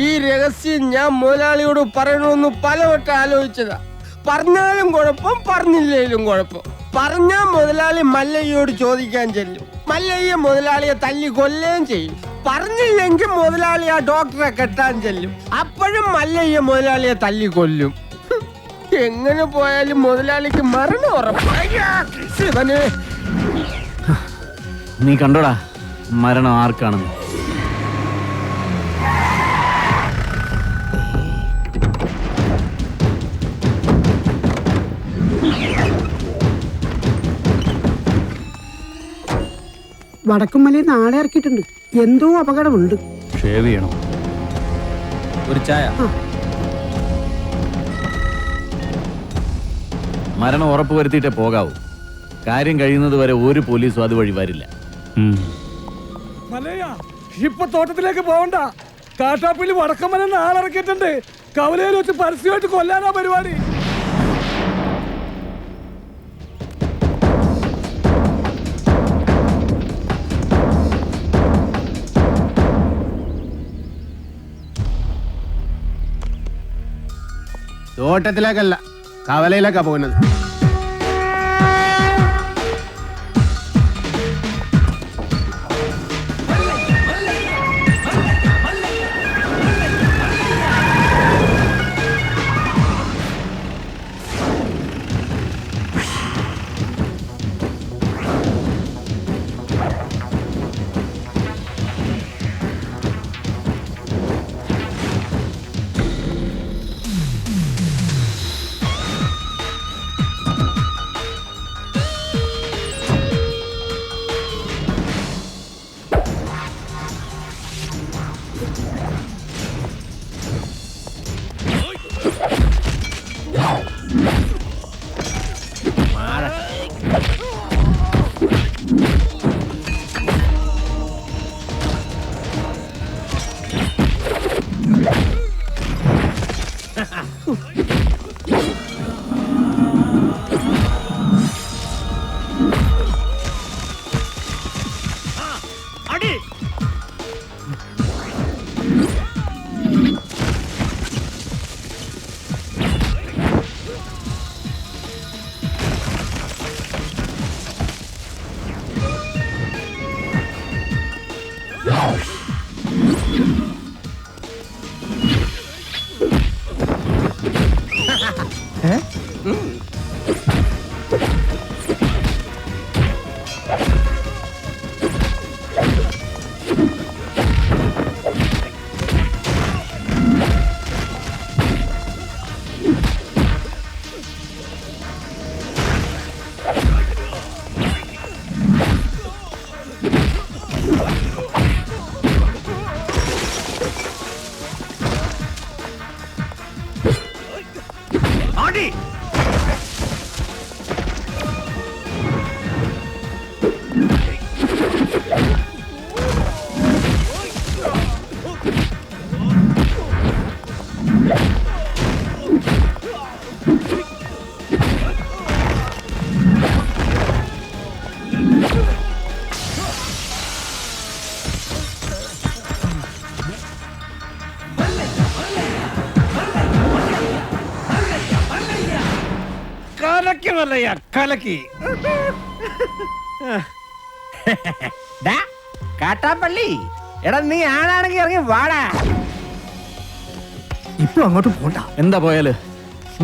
ഈ രഹസ്യം ഞാൻ മുതലാളിയോട് പറയണമെന്ന് പലവട്ടം ആലോചിച്ചതാ. പറഞ്ഞാലും കുഴപ്പം, പറഞ്ഞില്ലേലും കുഴപ്പം. പറഞ്ഞാ മുതലാളി മല്ലയ്യോട് ചോദിക്കാൻ ചെല്ലും. മല്ലയ്യ മുതലാളിയെ തല്ലി കൊല്ലുകയും ചെയ്യും. പറഞ്ഞില്ലെങ്കിൽ മുതലാളി ആ ഡോക്ടറെ കെട്ടാൻ ചെല്ലും. അപ്പോഴും മല്ലയ്യ മുതലാളിയെ തല്ലി കൊല്ലും. എങ്ങനെ പോയാലും മുതലാളിക്ക് മരണം ഉറപ്പാണ്. നീ കണ്ടോടാ മരണം ആർക്കാണെന്ന്? വടക്കുംമലയിൽ നിന്ന് ആളെ ഇറക്കിയിട്ടുണ്ട്. എന്തോ അപകടമുണ്ട്. ഷേവ് ചെയ്യണം. ഒരു ചായ. മരണം ഉറപ്പുവരുത്തിയിട്ടേ പോകാവൂ. കാര്യം കഴിയുന്നത് വരെ ഒരു പോലീസും അതുവഴി വരില്ല. ഇപ്പൊ തോട്ടത്തിലേക്ക് പോകണ്ട. കാട്ടാപ്പിള്ളി വടക്കമ്മല ആളിറക്കിയിട്ടുണ്ട്. കവലയിൽ വെച്ച് പരസ്യമായിട്ട് കൊല്ലാനാ പരിപാടി. തോട്ടത്തിലേക്കല്ല, കവലയിലേക്കാ പോകുന്നത്. കലക്കി കാട്ടാപ്പള്ളി, എടാ നീ ആണാണെങ്കിൽ ഇറങ്ങി വാടാ. ഇപ്പൊ അങ്ങോട്ട് പോണ്ട. എന്താ പോയാല്?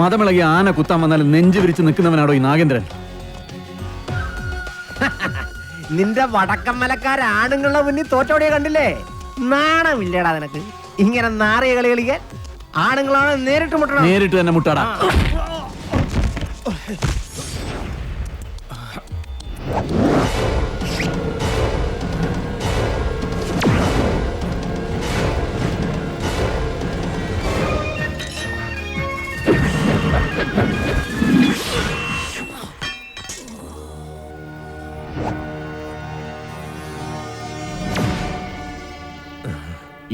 മതമിളകി ആന കുത്താൻ വന്നാലും നെഞ്ചു വിരിച്ച് നിൽക്കുന്നവനാടോ ഈ നാഗേന്ദ്രൻ? നിന്റെ വടക്കമ്മലക്കാരാണുങ്ങളുടെ മുന്നിൽ തോറ്റോടിയ കണ്ടില്ലേ? നാണമില്ലടാ നിനക്ക് ഇങ്ങനെ നാറിയ കളി കളിക്കാൻ? ആണുങ്ങളാണ് നേരിട്ട് മുട്ടണം. നേരിട്ട് തന്നെ മുട്ടാടാ.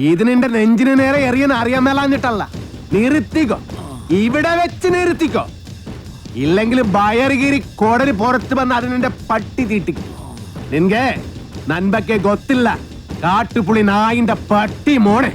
ഇത് നിന്റെ നെഞ്ചിന് നേരെ എറിയെന്ന് അറിയാൻ മേലാഞ്ഞിട്ടല്ല. നിർത്തിക്കോ, ഇവിടെ വെച്ച് നിർത്തിക്കോ. ഇല്ലെങ്കിൽ ബയറുകീരി കോടതി പുറത്ത് വന്ന് അത് നിന്റെ പട്ടി തീട്ടിക്കും. നിൻಗೆ ನನ್ಬಗ್ಗೆ ಗೊತ್ತಿಲ್ಲ. ಕಾಟುಪುಳಿ ನಾಯಿಂದ ಪಟ್ಟಿ ಮೋಣೆ.